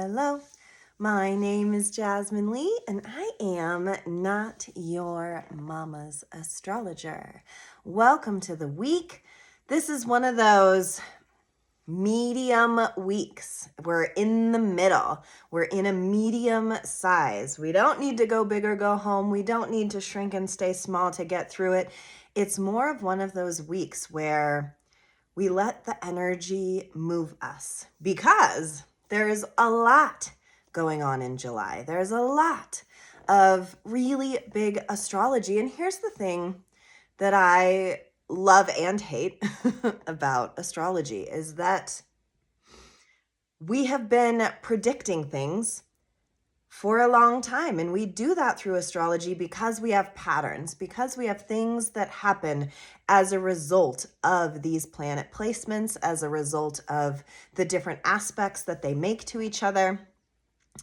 Hello, my name is Jasmine Lee, and I am not your mama's astrologer. Welcome to the week. This is one of those medium weeks. We're in the middle. We're in a medium size. We don't need to go big or go home. We don't need to shrink and stay small to get through it. It's more of one of those weeks where we let the energy move us because there's a lot going on in July. There's a lot of really big astrology. And here's the thing that I love and hate about astrology is that we have been predicting things for a long time. And we do that through astrology because we have patterns, because we have things that happen as a result of these planet placements, as a result of the different aspects that they make to each other.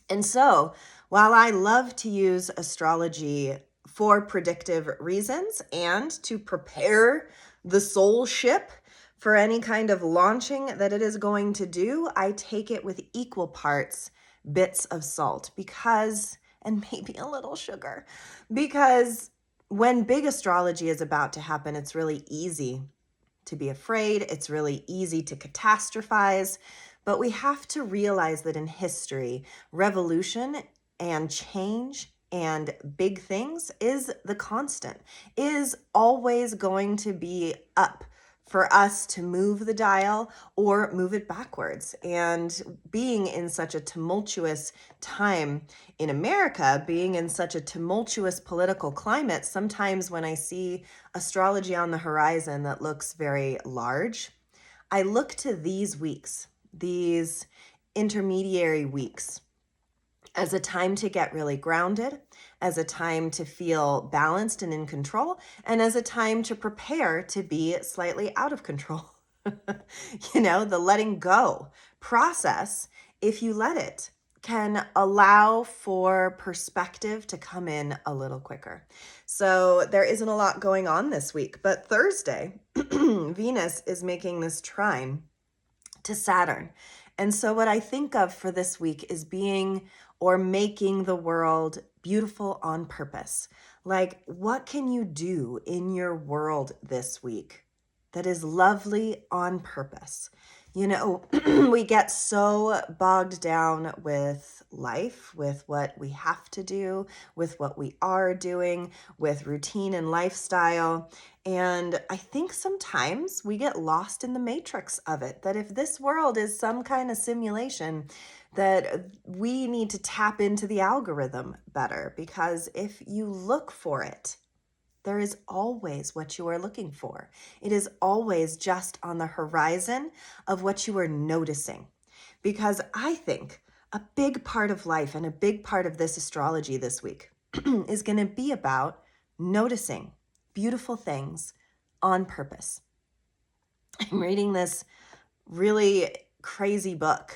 And so while I love to use astrology for predictive reasons and to prepare the soul ship for any kind of launching that it is going to do, I take it with equal parts bits of salt and maybe a little sugar, because when big astrology is about to happen, it's really easy to be afraid. It's really easy to catastrophize, but we have to realize that in history, revolution and change and big things is the constant, is always going to be up for us to move the dial or move it backwards. And being in such a tumultuous time in America, being in such a tumultuous political climate, sometimes when I see astrology on the horizon that looks very large, I look to these weeks, these intermediary weeks, as a time to get really grounded, as a time to feel balanced and in control, and as a time to prepare to be slightly out of control. The letting go process, if you let it, can allow for perspective to come in a little quicker. So there isn't a lot going on this week, but Thursday, Venus is making this trine to Saturn. And so what I think of for this week is being or making the world beautiful on purpose. Like, what can you do in your world this week that is lovely on purpose? We get so bogged down with life, with what we have to do, with what we are doing, with routine and lifestyle. And I think sometimes we get lost in the matrix of it, that if this world is some kind of simulation, that we need to tap into the algorithm better, because if you look for it, there is always what you are looking for. It is always just on the horizon of what you are noticing. Because I think a big part of life and a big part of this astrology this week is going to be about noticing beautiful things on purpose. I'm reading this really crazy book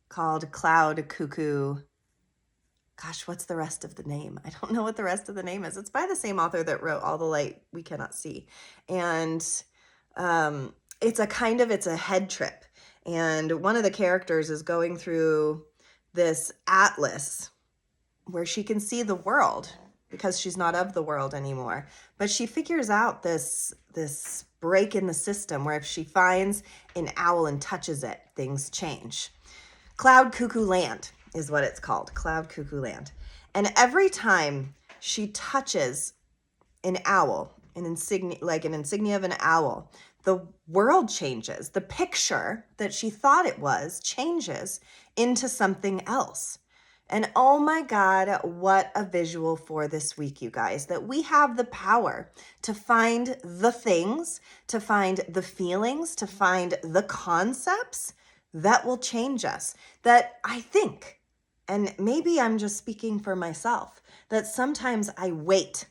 called Cloud Cuckoo. Gosh, what's the rest of the name? I don't know what the rest of the name is. It's by the same author that wrote All the Light We Cannot See. And it's a head trip. And one of the characters is going through this atlas where she can see the world because she's not of the world anymore. But she figures out this break in the system where if she finds an owl and touches it, things change. Cloud Cuckoo Land is what it's called, Cloud Cuckoo Land. And every time she touches an owl, an insignia of an owl, the world changes. The picture that she thought it was changes into something else. And oh my God, what a visual for this week, you guys, that we have the power to find the things, to find the feelings, to find the concepts that will change us. That I think, and maybe I'm just speaking for myself, that sometimes I wait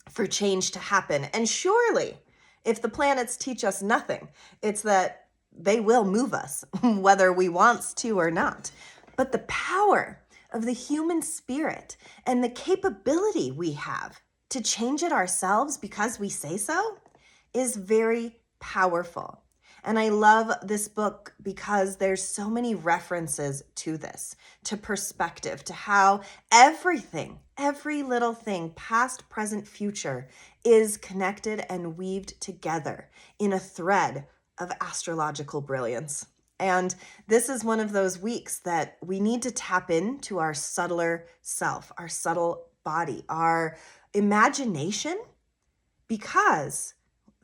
for change to happen. And surely, if the planets teach us nothing, it's that they will move us, whether we want to or not. But the power of the human spirit and the capability we have to change it ourselves because we say so is very powerful. And I love this book because there's so many references to this, to perspective, to how everything, every little thing, past, present, future, is connected and weaved together in a thread of astrological brilliance. And this is one of those weeks that we need to tap into our subtler self, our subtle body, our imagination, because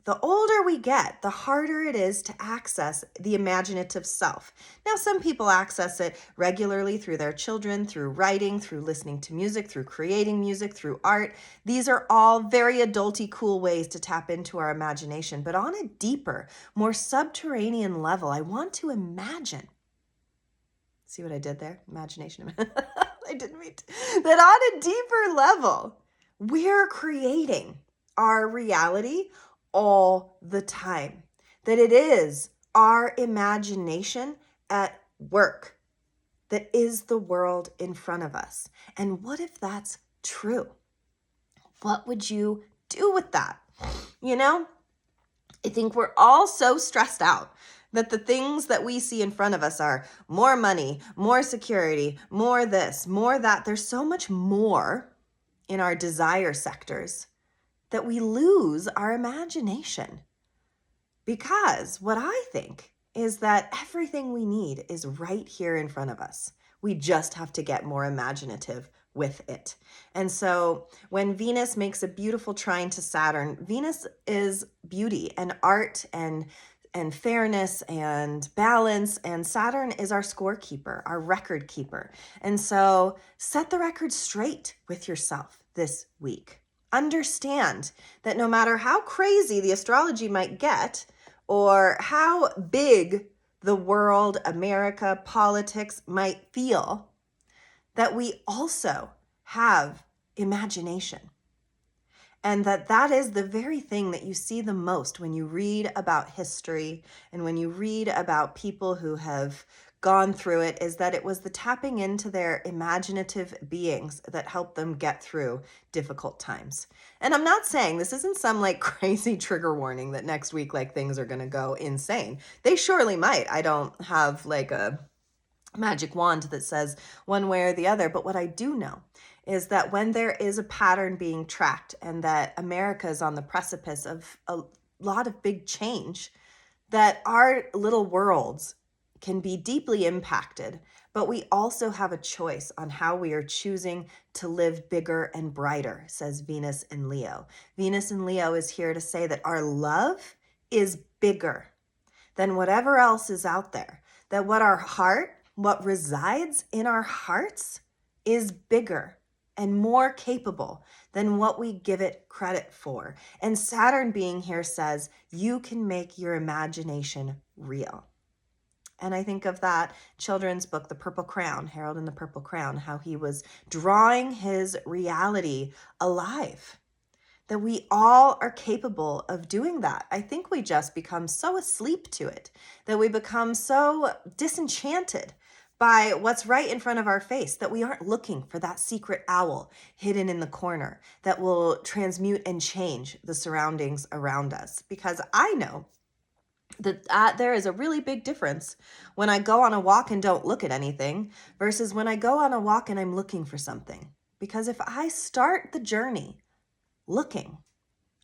the older we get, the harder it is to access the imaginative self. Now, some people access it regularly through their children, through writing, through listening to music, through creating music, through art. These are all very adulty, cool ways to tap into our imagination. But on a deeper, more subterranean level, I want to imagine. See what I did there? Imagination. I didn't mean to. That on a deeper level, we're creating our reality all the time. That it is our imagination at work that is the world in front of us. And what if that's true? What would you do with that? You know, I think we're all so stressed out that the things that we see in front of us are more money, more security, more this, more that. There's so much more in our desire sectors that we lose our imagination. Because what I think is that everything we need is right here in front of us. We just have to get more imaginative with it. And so when Venus makes a beautiful trine to Saturn, Venus is beauty and art and fairness and balance, and Saturn is our scorekeeper, our record keeper. And so set the record straight with yourself this week. Understand that no matter how crazy the astrology might get, or how big the world, America, politics might feel, that we also have imagination. And that is the very thing that you see the most when you read about history and when you read about people who have gone through it, is that it was the tapping into their imaginative beings that helped them get through difficult times. And I'm not saying this isn't some like crazy trigger warning that next week like things are going to go insane. They surely might. I don't have like a magic wand that says one way or the other, but what I do know is that when there is a pattern being tracked and that America is on the precipice of a lot of big change, that our little worlds can be deeply impacted, but we also have a choice on how we are choosing to live bigger and brighter, says Venus in Leo. Venus in Leo is here to say that our love is bigger than whatever else is out there, that what resides in our hearts is bigger and more capable than what we give it credit for. And Saturn being here says, you can make your imagination real. And I think of that children's book, The Purple Crayon, Harold and the Purple Crayon, how he was drawing his reality alive. That we all are capable of doing that. I think we just become so asleep to it, that we become so disenchanted by what's right in front of our face, that we aren't looking for that secret owl hidden in the corner that will transmute and change the surroundings around us. Because I know that there is a really big difference when I go on a walk and don't look at anything versus when I go on a walk and I'm looking for something. Because if I start the journey looking,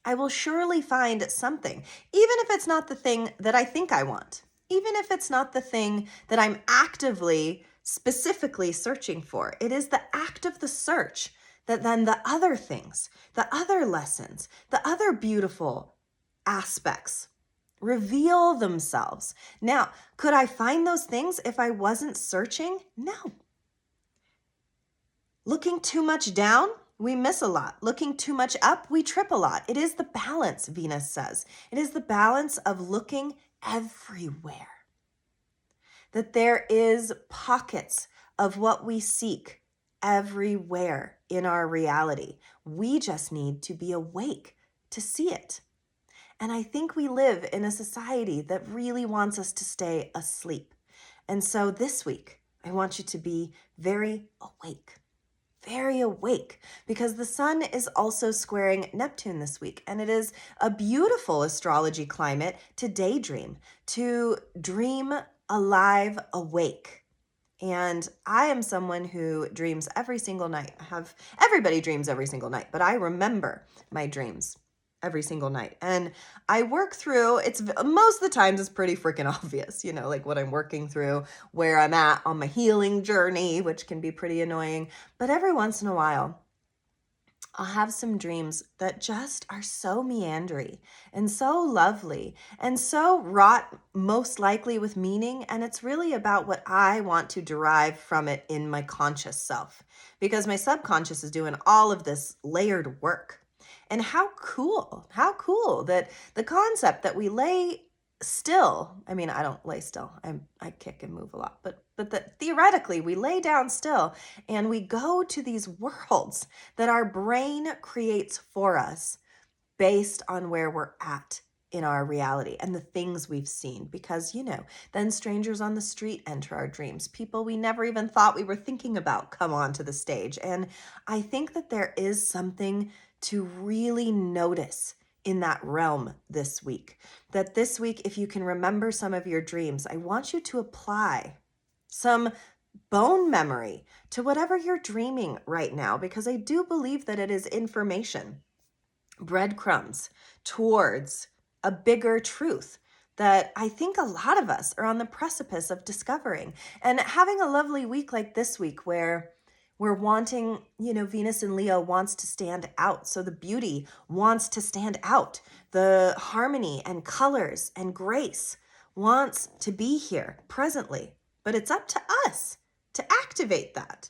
I will surely find something, even if it's not the thing that I think I want, even if it's not the thing that I'm actively, specifically searching for. It is the act of the search that then the other things, the other lessons, the other beautiful aspects reveal themselves. Now, could I find those things if I wasn't searching? No. Looking too much down, we miss a lot. Looking too much up, we trip a lot. It is the balance, Venus says. It is the balance of looking everywhere. That there is pockets of what we seek everywhere in our reality. We just need to be awake to see it. And I think we live in a society that really wants us to stay asleep. And so this week, I want you to be very awake. very awake because the sun is also squaring Neptune this week. And it is a beautiful astrology climate to daydream, to dream alive, awake. And I am someone who dreams every single night. Everybody dreams every single night, but I remember my dreams every single night. And I work through, most of the times it's pretty freaking obvious, like what I'm working through, where I'm at on my healing journey, which can be pretty annoying. But every once in a while, I'll have some dreams that just are so meandering and so lovely and so wrought most likely with meaning. And it's really about what I want to derive from it in my conscious self, because my subconscious is doing all of this layered work. And how cool that the concept that we lay still, I mean, I don't lay still, I kick and move a lot, but that theoretically we lay down still and we go to these worlds that our brain creates for us based on where we're at in our reality and the things we've seen. Because, then strangers on the street enter our dreams. People we never even thought we were thinking about come onto the stage. And I think that there is something to really notice in that realm this week. That this week, if you can remember some of your dreams, I want you to apply some bone memory to whatever you're dreaming right now, because I do believe that it is information, breadcrumbs towards a bigger truth that I think a lot of us are on the precipice of discovering. And having a lovely week like this week where we're wanting, Venus in Leo wants to stand out. So the beauty wants to stand out. The harmony and colors and grace wants to be here presently. But it's up to us to activate that,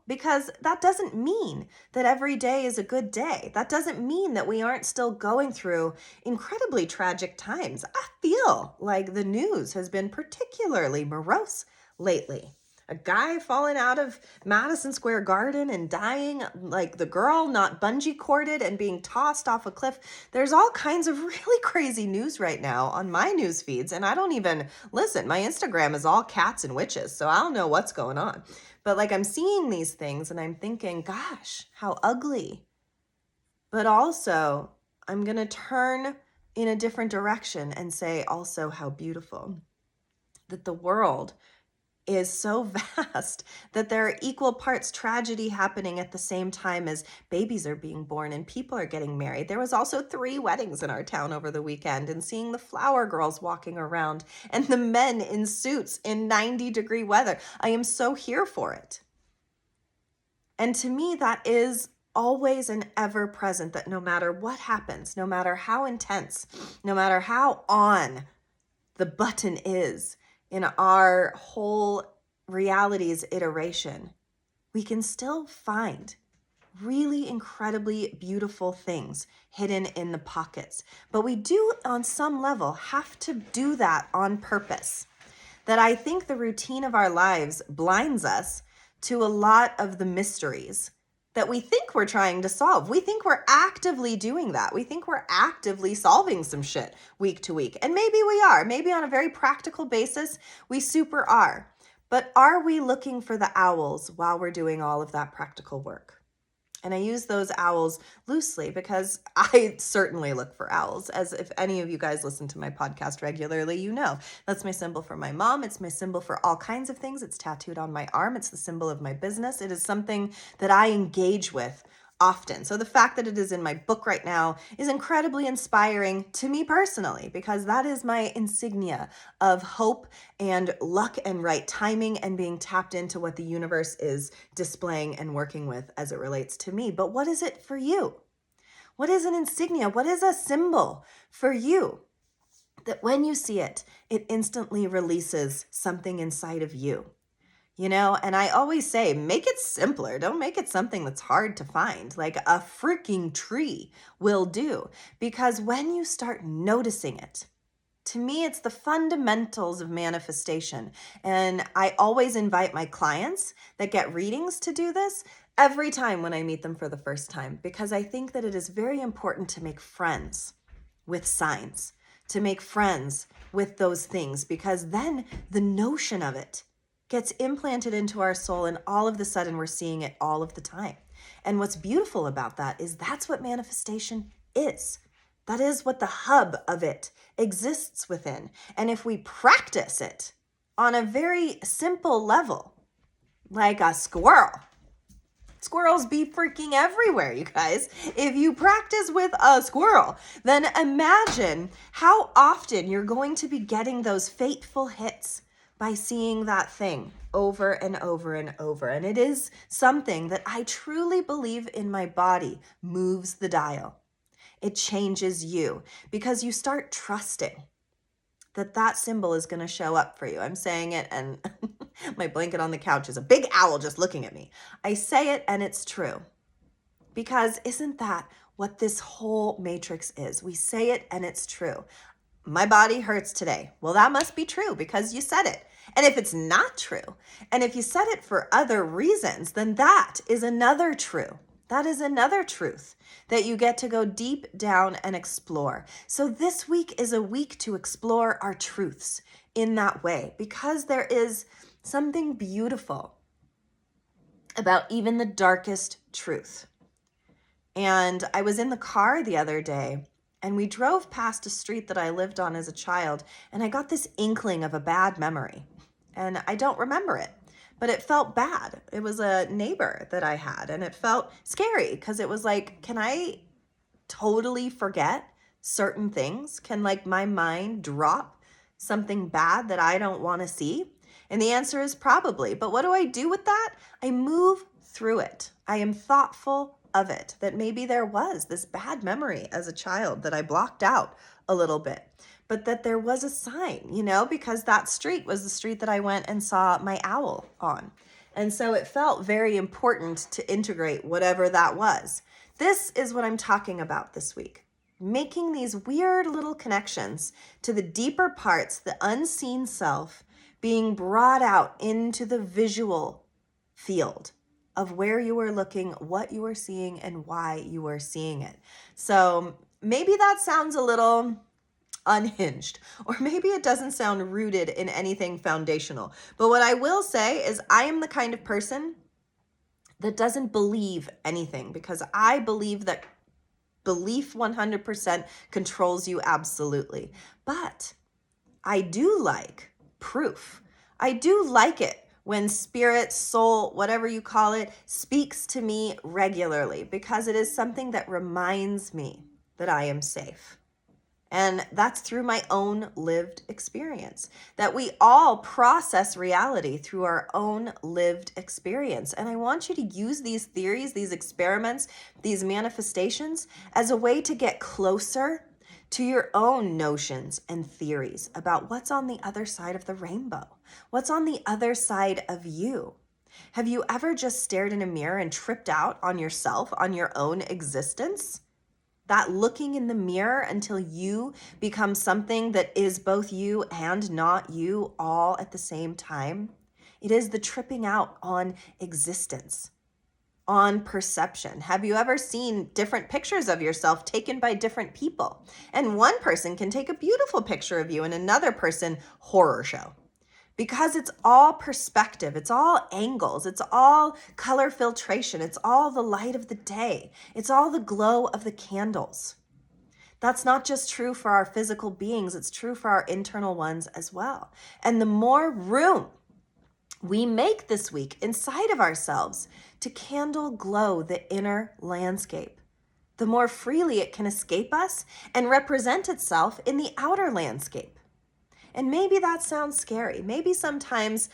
because that doesn't mean that every day is a good day. That doesn't mean that we aren't still going through incredibly tragic times. I feel like the news has been particularly morose lately. A guy falling out of Madison Square Garden and dying, like the girl not bungee corded and being tossed off a cliff. There's all kinds of really crazy news right now on my news feeds. And I don't even listen. My Instagram is all cats and witches, so I don't know what's going on. But I'm seeing these things and I'm thinking, gosh, how ugly. But also, I'm going to turn in a different direction and say also how beautiful. That the world is so vast that there are equal parts tragedy happening at the same time as babies are being born and people are getting married. There was also 3 weddings in our town over the weekend, and seeing the flower girls walking around and the men in suits in 90-degree weather. I am so here for it. And to me, that is always and ever present, that no matter what happens, no matter how intense, no matter how on the button is in our whole reality's iteration, we can still find really incredibly beautiful things hidden in the pockets. But we do, on some level, have to do that on purpose. That I think the routine of our lives blinds us to a lot of the mysteries that we think we're trying to solve. We think we're actively doing that. We think we're actively solving some shit week to week. And maybe we are. Maybe on a very practical basis, we super are. But are we looking for the owls while we're doing all of that practical work? And I use those owls loosely because I certainly look for owls. As if any of you guys listen to my podcast regularly, that's my symbol for my mom. It's my symbol for all kinds of things. It's tattooed on my arm. It's the symbol of my business. It is something that I engage with often. So the fact that it is in my book right now is incredibly inspiring to me personally, because that is my insignia of hope and luck and right timing and being tapped into what the universe is displaying and working with as it relates to me. But what is it for you? What is an insignia? What is a symbol for you that when you see it, it instantly releases something inside of you? And I always say, make it simpler. Don't make it something that's hard to find. Like a freaking tree will do. Because when you start noticing it, to me, it's the fundamentals of manifestation. And I always invite my clients that get readings to do this every time when I meet them for the first time, because I think that it is very important to make friends with signs, to make friends with those things, because then the notion of it gets implanted into our soul, and all of a sudden we're seeing it all of the time. And what's beautiful about that is that's what manifestation is. That is what the hub of it exists within. And if we practice it on a very simple level, like a squirrel, squirrels be freaking everywhere, you guys. If you practice with a squirrel, then imagine how often you're going to be getting those fateful hits by seeing that thing over and over and over. And it is something that I truly believe in my body moves the dial. It changes you because you start trusting that that symbol is going to show up for you. I'm saying it, and my blanket on the couch is a big owl just looking at me. I say it and it's true. Because isn't that what this whole matrix is? We say it and it's true. My body hurts today. Well, that must be true because you said it. And if it's not true, and if you said it for other reasons, then that is another true. That is another truth that you get to go deep down and explore. So this week is a week to explore our truths in that way, because there is something beautiful about even the darkest truth. And I was in the car the other day, and we drove past a street that I lived on as a child, and I got this inkling of a bad memory. And I don't remember it, but it felt bad. It was a neighbor that I had, and it felt scary because it was like, can I totally forget certain things? Can like my mind drop something bad that I don't want to see? And the answer is probably. But what do I do with that? I move through it. I am thoughtful of it, that maybe there was this bad memory as a child that I blocked out a little bit, but that there was a sign, because that street was the street that I went and saw my owl on. And so it felt very important to integrate whatever that was. This is what I'm talking about this week. Making these weird little connections to the deeper parts, the unseen self, being brought out into the visual field of where you are looking, what you are seeing, and why you are seeing it. So maybe that sounds a little unhinged, or maybe it doesn't sound rooted in anything foundational. But what I will say is I am the kind of person that doesn't believe anything, because I believe that belief 100% controls you absolutely. But I do like proof. I do like it when spirit, soul, whatever you call it, speaks to me regularly, because it is something that reminds me that I am safe. And that's through my own lived experience, that we all process reality through our own lived experience. And I want you to use these theories, these experiments, these manifestations as a way to get closer to your own notions and theories about what's on the other side of the rainbow, what's on the other side of you. Have you ever just stared in a mirror and tripped out on yourself, on your own existence? That looking in the mirror until you become something that is both you and not you all at the same time. It is the tripping out on existence, on perception. Have you ever seen different pictures of yourself taken by different people? And one person can take a beautiful picture of you and another person horror show. Because it's all perspective, it's all angles, it's all color filtration, it's all the light of the day, it's all the glow of the candles. That's not just true for our physical beings, it's true for our internal ones as well. And the more room we make this week inside of ourselves to candle glow the inner landscape, the more freely it can escape us and represent itself in the outer landscape. And maybe that sounds scary. Maybe sometimes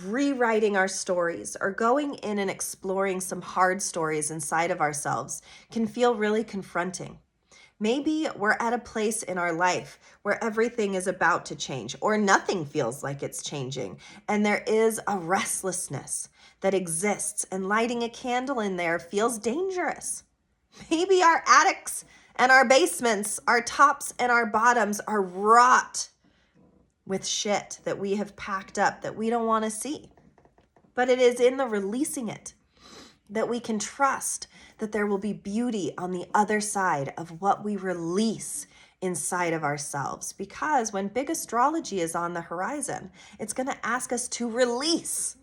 rewriting our stories or going in and exploring some hard stories inside of ourselves can feel really confronting. Maybe we're at a place in our life where everything is about to change, or nothing feels like it's changing, and there is a restlessness that exists, and lighting a candle in there feels dangerous. Maybe our attics and our basements, our tops and our bottoms are wrought with shit that we have packed up that we don't want to see. But it is in the releasing it that we can trust that there will be beauty on the other side of what we release inside of ourselves, because when big astrology is on the horizon, it's going to ask us to release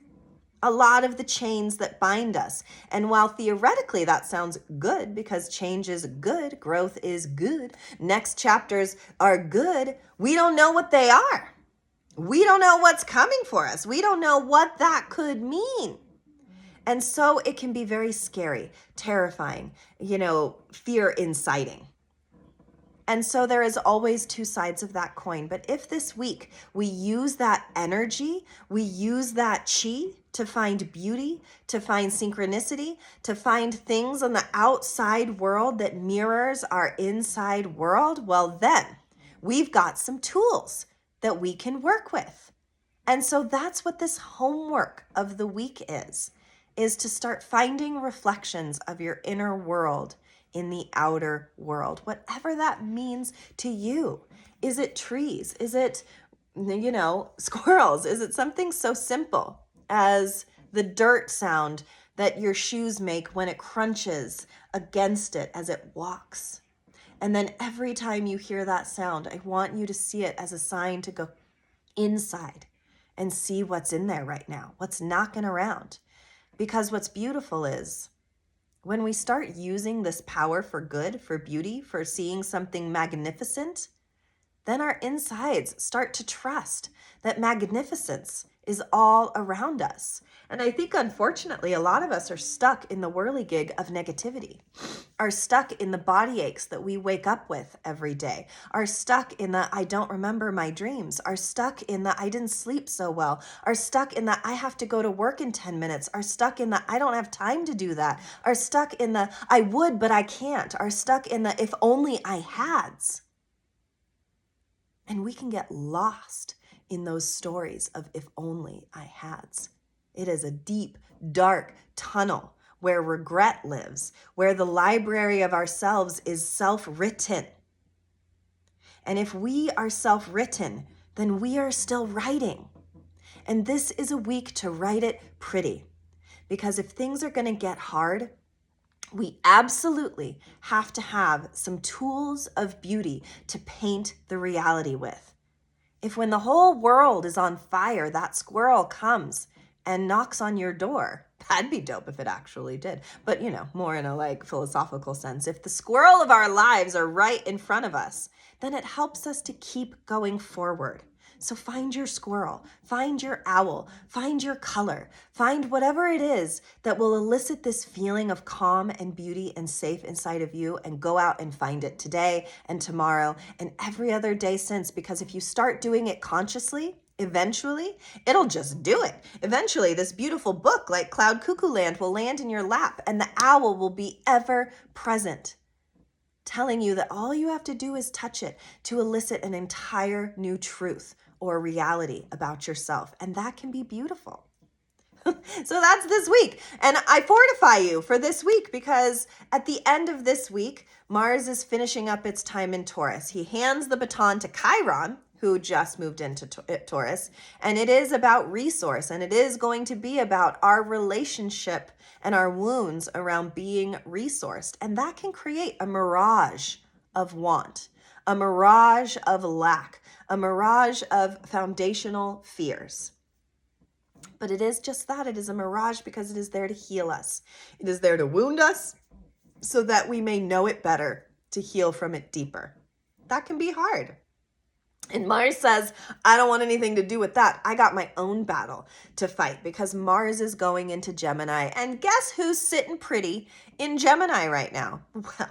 a lot of the chains that bind us. And while theoretically that sounds good, because change is good, growth is good, next chapters are good, we don't know what they are. We don't know what's coming for us. We don't know what that could mean. And so it can be very scary, terrifying, fear inciting. And so there is always two sides of that coin. But if this week we use that energy, we use that chi to find beauty, to find synchronicity, to find things on the outside world that mirrors our inside world, well, then we've got some tools that we can work with. And so that's what this homework of the week is to start finding reflections of your inner world in the outer world, whatever that means to you. Is it trees? Is it, squirrels? Is it something so simple as the dirt sound that your shoes make when it crunches against it as it walks? And then every time you hear that sound, I want you to see it as a sign to go inside and see what's in there right now, what's knocking around. Because what's beautiful is when we start using this power for good, for beauty, for seeing something magnificent, then our insides start to trust that magnificence is all around us. And I think, unfortunately, a lot of us are stuck in the whirligig of negativity, are stuck in the body aches that we wake up with every day, are stuck in the I don't remember my dreams, are stuck in the I didn't sleep so well, are stuck in the I have to go to work in 10 minutes, are stuck in the I don't have time to do that, are stuck in the I would but I can't, are stuck in the if only I hads. And we can get lost in those stories of if only I hads. It is a deep, dark tunnel where regret lives, where the library of ourselves is self-written. And if we are self-written, then we are still writing. And this is a week to write it pretty. Because if things are going to get hard, we absolutely have to have some tools of beauty to paint the reality with. If when the whole world is on fire, that squirrel comes and knocks on your door, that'd be dope if it actually did. But, more in a philosophical sense. If the squirrel of our lives are right in front of us, then it helps us to keep going forward. So find your squirrel, find your owl, find your color, find whatever it is that will elicit this feeling of calm and beauty and safe inside of you, and go out and find it today and tomorrow and every other day since. Because if you start doing it consciously, eventually it'll just do it. Eventually this beautiful book like Cloud Cuckoo Land will land in your lap, and the owl will be ever present, telling you that all you have to do is touch it to elicit an entire new truth or reality about yourself. And that can be beautiful. So that's this week. And I fortify you for this week, because at the end of this week, Mars is finishing up its time in Taurus. He hands the baton to Chiron, who just moved into Taurus. And it is about resource. And it is going to be about our relationship and our wounds around being resourced. And that can create a mirage of want, a mirage of lack, a mirage of foundational fears. But it is just that. It is a mirage because it is there to heal us. It is there to wound us so that we may know it better, to heal from it deeper. That can be hard. And Mars says, I don't want anything to do with that. I got my own battle to fight, because Mars is going into Gemini. And guess who's sitting pretty in Gemini right now? Well,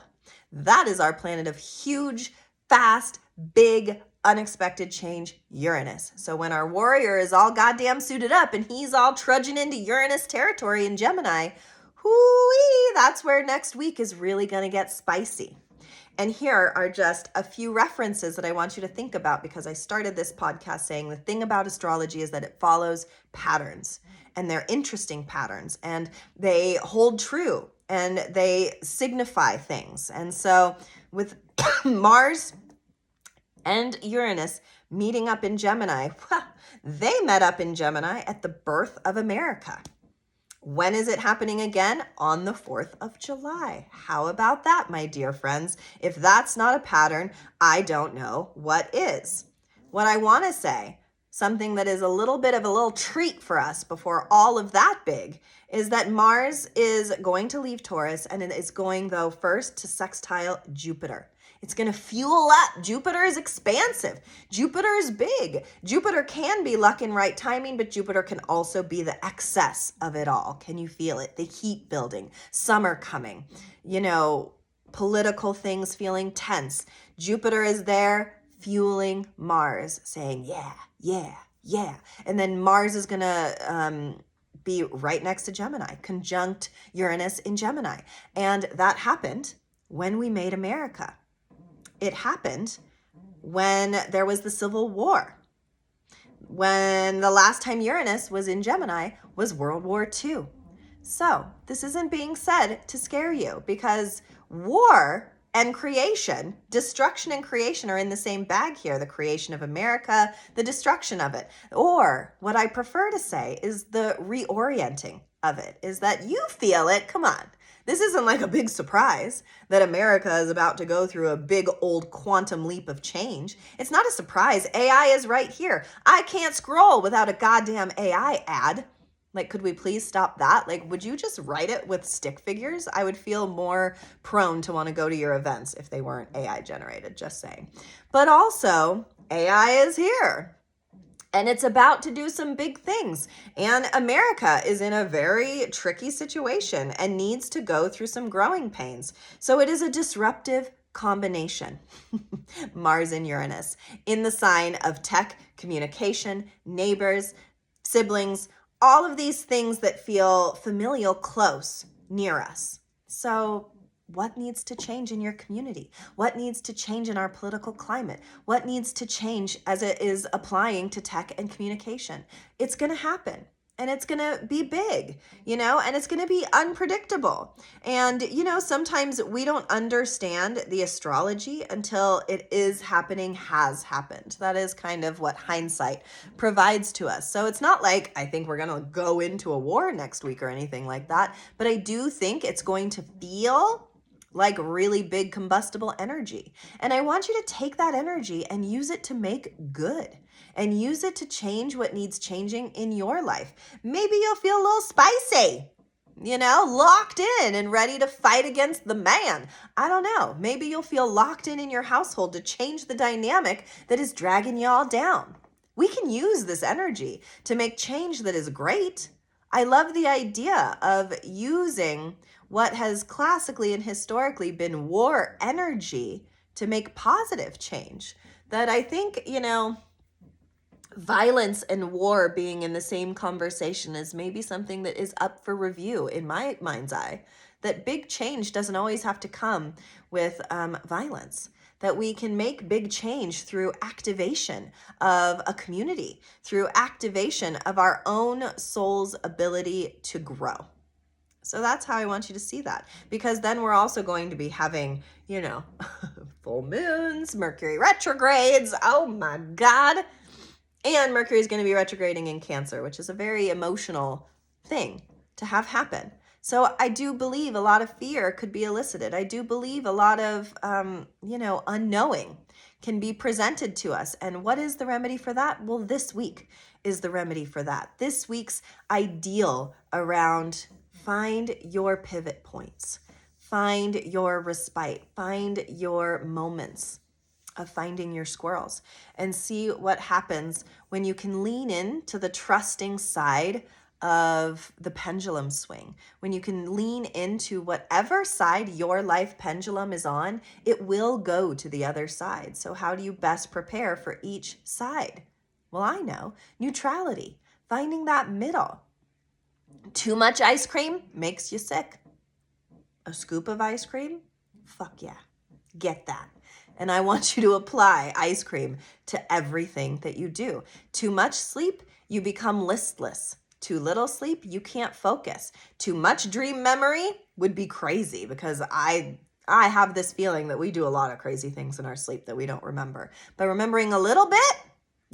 that is our planet of huge, fast, big, unexpected change, Uranus. So when our warrior is all goddamn suited up and he's all trudging into Uranus territory in Gemini, hoo-wee, that's where next week is really going to get spicy. And here are just a few references that I want you to think about, because I started this podcast saying the thing about astrology is that it follows patterns, and they're interesting patterns, and they hold true, and they signify things. And so with Mars and Uranus meeting up in Gemini, well, they met up in Gemini at the birth of America. When is it happening again? On the 4th of July. How about that, my dear friends? If that's not a pattern, I don't know what is. What I want to say, something that is a little bit of a little treat for us before all of that big, is that Mars is going to leave Taurus, and it is going, though, first to sextile Jupiter. It's going to fuel up. Jupiter is expansive. Jupiter is big. Jupiter can be luck and right timing, but Jupiter can also be the excess of it all. Can you feel it? The heat building, summer coming, political things feeling tense. Jupiter is there fueling Mars, saying, yeah, yeah, yeah. And then Mars is going to be right next to Gemini, conjunct Uranus in Gemini. And that happened when we made America. It happened when there was the Civil War. When the last time Uranus was in Gemini was World War II. So this isn't being said to scare you, because war and creation, destruction and creation are in the same bag here. The creation of America, the destruction of it. Or what I prefer to say is the reorienting of it, is that you feel it. Come on. This isn't like a big surprise that America is about to go through a big old quantum leap of change. It's not a surprise. AI is right here. I can't scroll without a goddamn AI ad. Like, could we please stop that? Like, would you just write it with stick figures? I would feel more prone to want to go to your events if they weren't AI generated, just saying. But also, AI is here. And it's about to do some big things. And America is in a very tricky situation and needs to go through some growing pains. So it is a disruptive combination, Mars and Uranus, in the sign of tech, communication, neighbors, siblings, all of these things that feel familial, close, near us. So what needs to change in your community? What needs to change in our political climate? What needs to change as it is applying to tech and communication? It's going to happen. And it's going to be big, and it's going to be unpredictable. And, sometimes we don't understand the astrology until it is happening, has happened. That is kind of what hindsight provides to us. So it's not like I think we're going to go into a war next week or anything like that. But I do think it's going to feel like really big combustible energy. And I want you to take that energy and use it to make good. And use it to change what needs changing in your life. Maybe you'll feel a little spicy, locked in and ready to fight against the man. I don't know. Maybe you'll feel locked in your household to change the dynamic that is dragging y'all down. We can use this energy to make change that is great. I love the idea of using what has classically and historically been war energy to make positive change. That I think, violence and war being in the same conversation is maybe something that is up for review in my mind's eye. That big change doesn't always have to come with violence. That we can make big change through activation of a community, through activation of our own soul's ability to grow. So that's how I want you to see that. Because then we're also going to be having, full moons, Mercury retrogrades. Oh my God. And Mercury is going to be retrograding in Cancer, which is a very emotional thing to have happen. So I do believe a lot of fear could be elicited. I do believe a lot of, unknowing can be presented to us. And what is the remedy for that? Well, this week is the remedy for that. This week's ideal around find your pivot points, find your respite, find your moments of finding your squirrels, and see what happens when you can lean in to the trusting side of the pendulum swing. When you can lean into whatever side your life pendulum is on, it will go to the other side. So how do you best prepare for each side? Well, I know, neutrality, finding that middle. Too much ice cream makes you sick. A scoop of ice cream? Fuck yeah, get that. And I want you to apply ice cream to everything that you do. Too much sleep, you become listless. Too little sleep, you can't focus. Too much dream memory would be crazy, because I have this feeling that we do a lot of crazy things in our sleep that we don't remember. But remembering a little bit,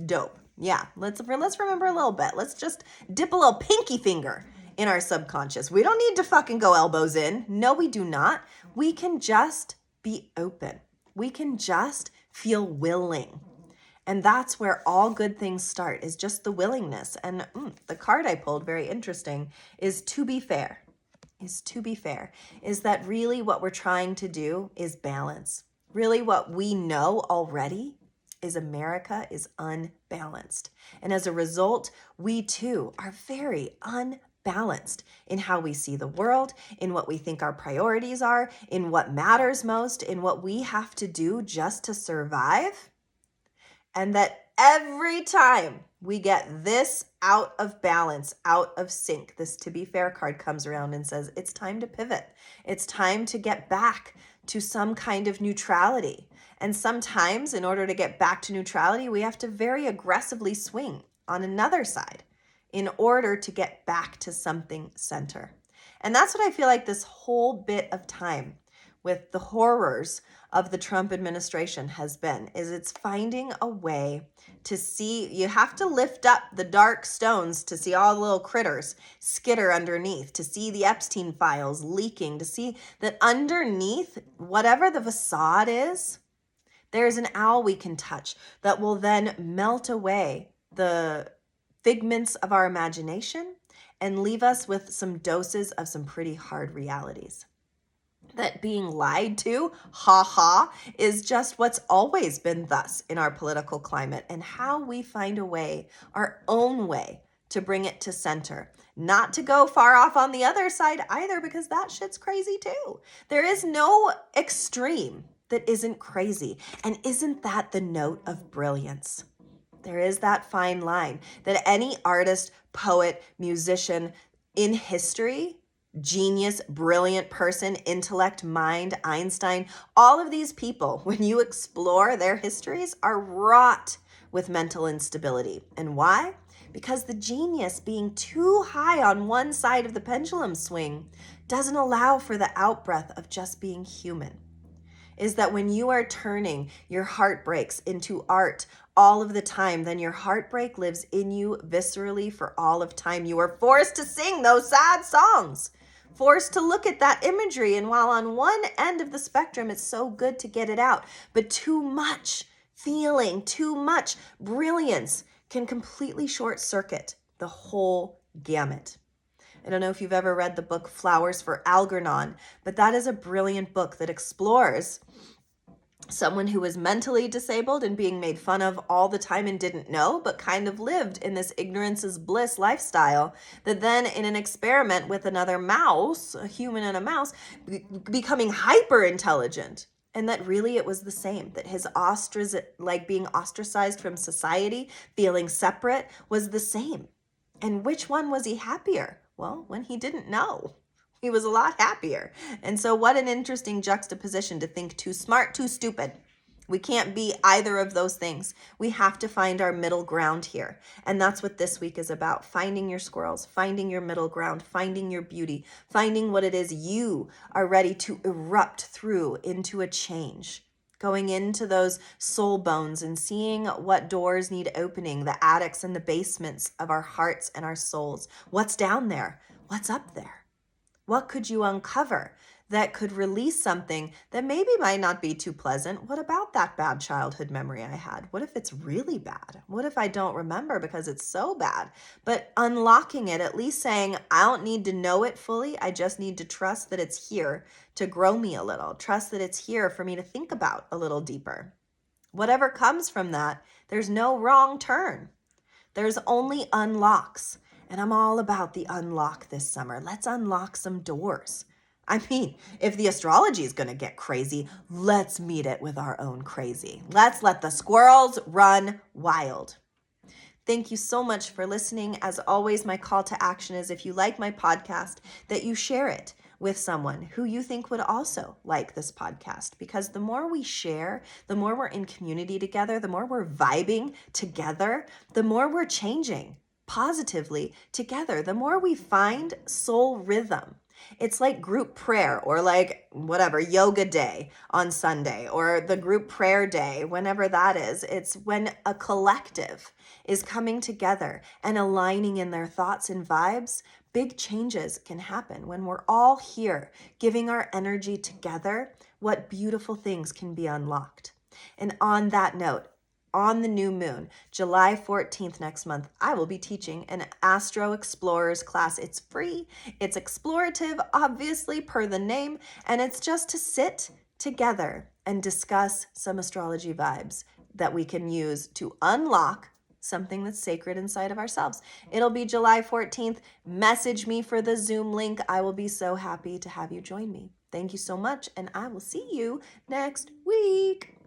dope. Yeah, let's remember a little bit. Let's just dip a little pinky finger in our subconscious. We don't need to fucking go elbows in. No, we do not. We can just be open. We can just feel willing. And that's where all good things start, is just the willingness. And the card I pulled, very interesting, is to be fair. Is that really what we're trying to do is balance. Really what we know already is America is unbalanced. And as a result, we too are very unbalanced in how we see the world, in what we think our priorities are, in what matters most, in what we have to do just to survive. And that every time we get this out of balance, out of sync, this to be fair card comes around and says, it's time to pivot. It's time to get back to some kind of neutrality. And sometimes in order to get back to neutrality, we have to very aggressively swing on another side in order to get back to something center. And that's what I feel like this whole bit of time with the horrors of the Trump administration has been, is it's finding a way to see. You have to lift up the dark stones to see all the little critters skitter underneath, to see the Epstein files leaking, to see that underneath whatever the facade is, there's an owl we can touch that will then melt away the figments of our imagination and leave us with some doses of some pretty hard realities. That being lied to, is just what's always been thus in our political climate, and how we find a way, our own way, to bring it to center. Not to go far off on the other side either, because that shit's crazy too. There is no extreme that isn't crazy. And isn't that the note of brilliance? There is that fine line that any artist, poet, musician in history, genius, brilliant person, intellect, mind, Einstein, all of these people, when you explore their histories, are wrought with mental instability. And why? Because the genius being too high on one side of the pendulum swing doesn't allow for the outbreath of just being human. Is that when you are turning your heartbreaks into art all of the time, then your heartbreak lives in you viscerally for all of time. You are forced to sing those sad songs, forced to look at that imagery. And while on one end of the spectrum, it's so good to get it out, but too much feeling, too much brilliance can completely short circuit the whole gamut. I don't know if you've ever read the book Flowers for Algernon, but that is a brilliant book that explores someone who was mentally disabled and being made fun of all the time and didn't know, but kind of lived in this ignorance is bliss lifestyle, that then in an experiment with another mouse, a human and a mouse, becoming hyper intelligent. And that really it was the same, that his being ostracized from society, feeling separate, was the same. And which one was he happier? Well, when he didn't know, he was a lot happier. And so what an interesting juxtaposition to think too smart, too stupid. We can't be either of those things. We have to find our middle ground here. And that's what this week is about. Finding your squirrels, finding your middle ground, finding your beauty, finding what it is you are ready to erupt through into a change. Going into those soul bones and seeing what doors need opening, the attics and the basements of our hearts and our souls. What's down there? What's up there? What could you uncover that could release something that maybe might not be too pleasant? What about that bad childhood memory I had? What if it's really bad? What if I don't remember because it's so bad? But unlocking it, at least saying, I don't need to know it fully. I just need to trust that it's here to grow me a little. Trust that it's here for me to think about a little deeper. Whatever comes from that, there's no wrong turn. There's only unlocks. And I'm all about the unlock this summer. Let's unlock some doors. I mean, if the astrology is going to get crazy, let's meet it with our own crazy. Let's let the squirrels run wild. Thank you so much for listening. As always, my call to action is if you like my podcast, that you share it with someone who you think would also like this podcast. Because the more we share, the more we're in community together, the more we're vibing together, the more we're changing positively together, the more we find soul rhythm. It's like group prayer or like whatever, yoga day on Sunday or the group prayer day, whenever that is. It's when a collective is coming together and aligning in their thoughts and vibes. Big changes can happen when we're all here giving our energy together. What beautiful things can be unlocked. And on that note, on the new moon, July 14th next month, I will be teaching an Astro Explorers class. It's free, it's explorative, obviously, per the name, and it's just to sit together and discuss some astrology vibes that we can use to unlock something that's sacred inside of ourselves. It'll be July 14th. Message me for the Zoom link. I will be so happy to have you join me. Thank you so much, and I will see you next week.